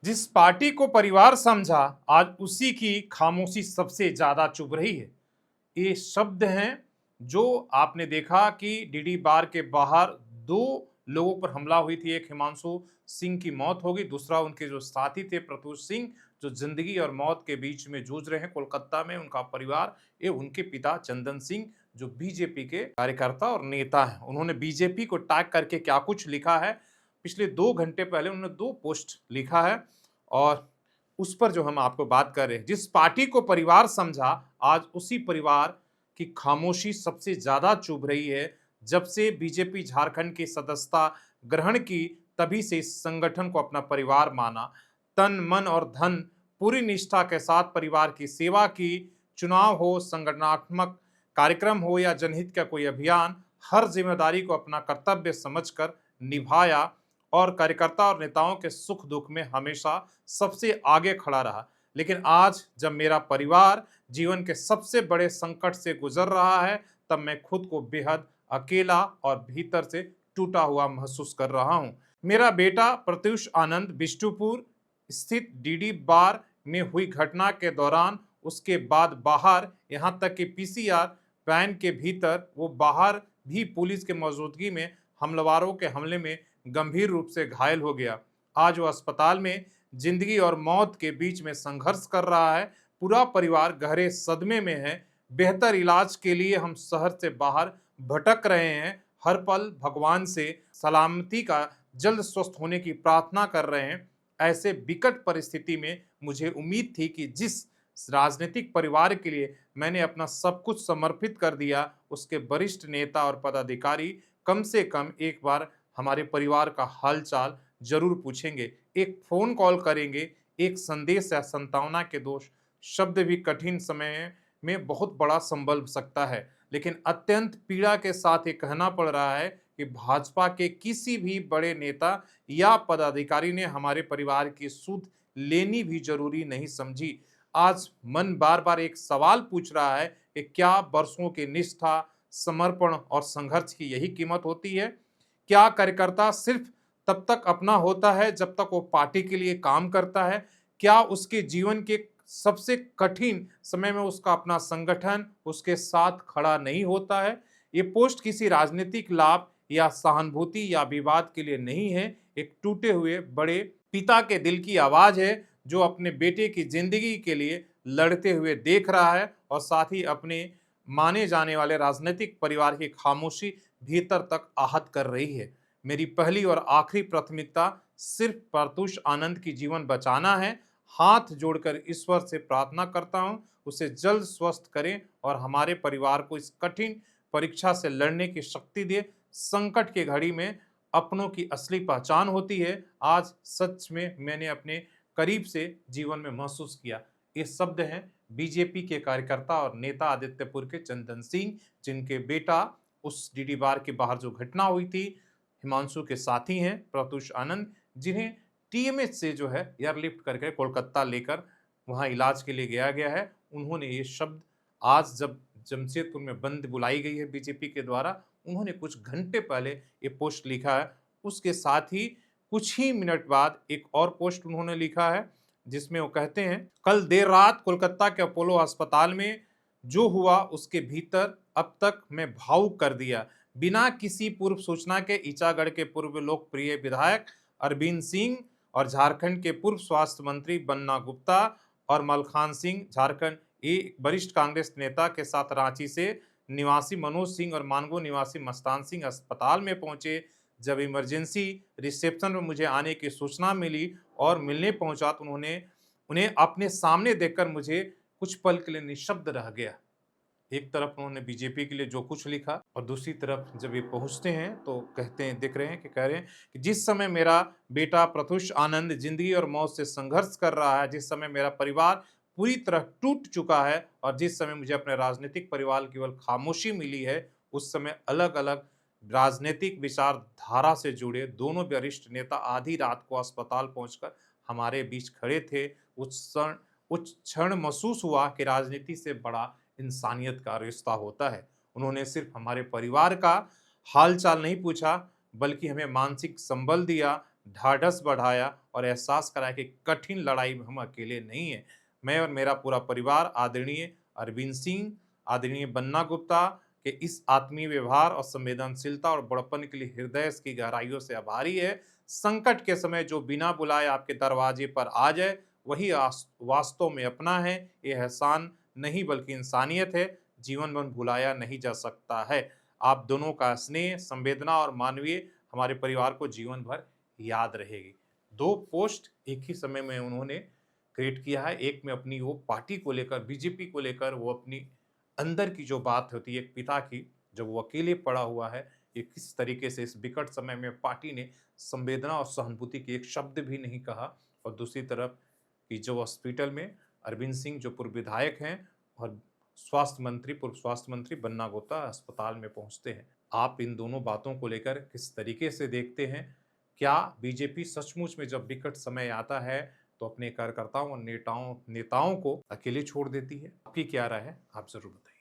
जिस पार्टी को परिवार समझा, आज उसी की खामोशी सबसे ज्यादा चुभ रही है। ये शब्द हैं जो आपने देखा कि डीडी बार के बाहर दो लोगों पर हमला हुई थी। एक हिमांशु सिंह की मौत हो गई, दूसरा उनके जो साथी थे प्रत्युष सिंह, जो जिंदगी और मौत के बीच में जूझ रहे हैं कोलकाता में। उनका परिवार, ये उनके पिता चंदन सिंह, जो बीजेपी के कार्यकर्ता और नेता हैं। उन्होंने बीजेपी को टैग करके क्या कुछ लिखा है, पिछले 2 घंटे पहले उन्होंने 2 पोस्ट लिखा है और उस पर जो हम आपको बात कर रहे हैं। जिस पार्टी को परिवार समझा, आज उसी परिवार की खामोशी सबसे ज्यादा चुभ रही है। जब से बीजेपी झारखंड की सदस्यता ग्रहण की, तभी से इस संगठन को अपना परिवार माना। तन मन और धन पूरी निष्ठा के साथ परिवार की सेवा की। चुनाव हो, संगठनात्मक कार्यक्रम हो या जनहित का कोई अभियान, हर जिम्मेदारी को अपना कर्तव्य समझकर निभाया और कार्यकर्ता और नेताओं के सुख दुख में हमेशा सबसे आगे खड़ा रहा। लेकिन आज जब मेरा परिवार जीवन के सबसे बड़े संकट से गुजर रहा है, तब मैं खुद को बेहद अकेला और भीतर से टूटा हुआ महसूस कर रहा हूं। मेरा बेटा प्रत्युष आनंद बिष्टुपुर स्थित डीडी बार में हुई घटना के दौरान, उसके बाद बाहर, यहां तक कि पीसीआर वैन के भीतर, वो बाहर भी पुलिस के मौजूदगी में हमलावरों के हमले में गंभीर रूप से घायल हो गया। आज वो अस्पताल में जिंदगी और मौत के बीच में संघर्ष कर रहा है। पूरा परिवार गहरे सदमे में है। बेहतर इलाज के लिए हम शहर से बाहर भटक रहे हैं। हर पल भगवान से सलामती का जल्द स्वस्थ होने की प्रार्थना कर रहे हैं। ऐसे विकट परिस्थिति में मुझे उम्मीद थी कि जिस राजनीतिक परिवार के लिए मैंने अपना सब कुछ समर्पित कर दिया, उसके वरिष्ठ नेता और पदाधिकारी कम से कम एक बार हमारे परिवार का हालचाल जरूर पूछेंगे, एक फोन कॉल करेंगे। एक संदेश या संतावना के दोष शब्द भी कठिन समय में बहुत बड़ा संबल सकता है। लेकिन अत्यंत पीड़ा के साथ ये कहना पड़ रहा है कि भाजपा के किसी भी बड़े नेता या पदाधिकारी ने हमारे परिवार की सुध लेनी भी जरूरी नहीं समझी। आज मन बार बार एक सवाल पूछ रहा है कि क्या वर्षों की निष्ठा, समर्पण और संघर्ष की यही कीमत होती है? क्या कार्यकर्ता सिर्फ तब तक अपना होता है जब तक वो पार्टी के लिए काम करता है? क्या उसके जीवन के सबसे कठिन समय में उसका अपना संगठन उसके साथ खड़ा नहीं होता है? ये पोस्ट किसी राजनीतिक लाभ या सहानुभूति या विवाद के लिए नहीं है। एक टूटे हुए बड़े पिता के दिल की आवाज है, जो अपने बेटे की जिंदगी के लिए लड़ते हुए देख रहा है और साथ ही अपने माने जाने वाले राजनीतिक परिवार की खामोशी भीतर तक आहत कर रही है। मेरी पहली और आखिरी प्राथमिकता सिर्फ प्रत्युष आनंद की जीवन बचाना है। हाथ जोड़कर ईश्वर से प्रार्थना करता हूं, उसे जल्द स्वस्थ करें और हमारे परिवार को इस कठिन परीक्षा से लड़ने की शक्ति दे। संकट की घड़ी में अपनों की असली पहचान होती है। आज सच में मैंने अपने करीब से जीवन में महसूस किया। ये शब्द हैं बीजेपी के कार्यकर्ता और नेता आदित्यपुर के चंदन सिंह, जिनके बेटा उस डीडी बार के बाहर जो घटना हुई थी, हिमांशु के साथी हैं प्रत्युष आनंद, जिन्हें टीएमएच से जो है एयरलिफ्ट करके कोलकाता लेकर वहां इलाज के लिए गया है। उन्होंने ये शब्द आज जब जमशेदपुर में बंद बुलाई गई है बीजेपी के द्वारा, उन्होंने कुछ घंटे पहले ये पोस्ट लिखा है। उसके साथ ही कुछ ही मिनट बाद एक और पोस्ट उन्होंने लिखा है, जिसमें वो कहते हैं, कल देर रात कोलकाता के अपोलो अस्पताल में जो हुआ उसके भीतर अब तक मैं भावुक कर दिया। बिना किसी पूर्व सूचना के ईचागढ़ के पूर्व लोकप्रिय विधायक अरविंद सिंह और झारखंड के पूर्व स्वास्थ्य मंत्री बन्ना गुप्ता और मलखान सिंह, झारखंड एक वरिष्ठ कांग्रेस नेता के साथ रांची से निवासी मनोज सिंह और मानगो निवासी मस्तान सिंह अस्पताल में पहुंचे। जब इमरजेंसी रिसेप्शन में मुझे आने की सूचना मिली और मिलने पहुंचा, तो उन्हें अपने सामने देखकर मुझे कुछ पल के लिए निशब्द रह गया। एक तरफ उन्होंने बीजेपी के लिए जो कुछ लिखा और दूसरी तरफ जब ये पहुंचते हैं तो कहते हैं, दिख रहे हैं कि कह रहे हैं कि जिस समय मेरा बेटा प्रत्युष आनंद जिंदगी और मौत से संघर्ष कर रहा है, जिस समय मेरा परिवार पूरी तरह टूट चुका है और जिस समय मुझे अपने राजनीतिक परिवार केवल खामोशी मिली है, उस समय अलग अलग राजनीतिक विचारधारा से जुड़े दोनों वरिष्ठ नेता आधी रात को अस्पताल पहुंचकर हमारे बीच खड़े थे। उस क्षण महसूस हुआ कि राजनीति से बड़ा इंसानियत का रिश्ता होता है। उन्होंने सिर्फ हमारे परिवार का हालचाल नहीं पूछा, बल्कि हमें मानसिक संबल दिया, ढाढ़स बढ़ाया और एहसास कराया कि कठिन लड़ाई में हम अकेले नहीं हैं। मैं और मेरा पूरा परिवार आदरणीय अरविंद सिंह, आदरणीय बन्ना गुप्ता के इस आत्मीय व्यवहार और संवेदनशीलता और बड़प्पन के लिए हृदय की गहराइयों से आभारी है। संकट के समय जो बिना बुलाए आपके दरवाजे पर आ जाए, वही वास्तव में अपना है। ये एहसान नहीं बल्कि इंसानियत है, जीवन भर भुलाया नहीं जा सकता है। आप दोनों का स्नेह, संवेदना और मानवीय हमारे परिवार को जीवन भर याद रहेगी। 2 पोस्ट एक ही समय में उन्होंने क्रिएट किया है। एक में अपनी वो पार्टी को लेकर, बीजेपी को लेकर, वो अपनी अंदर की जो बात होती है एक पिता की, जब वो अकेले पड़ा हुआ है, ये किस तरीके से इस विकट समय में पार्टी ने संवेदना और सहानुभूति की एक शब्द भी नहीं कहा। और दूसरी तरफ कि जो हॉस्पिटल में अरविंद सिंह जो पूर्व विधायक हैं और पूर्व स्वास्थ्य मंत्री बन्ना गुप्ता अस्पताल में पहुंचते हैं। आप इन दोनों बातों को लेकर किस तरीके से देखते हैं? क्या बीजेपी सचमुच में जब विकट समय आता है तो अपने कार्यकर्ताओं और नेताओं नेताओं को अकेले छोड़ देती है? आपकी क्या राय है? आप जरूर बताइए।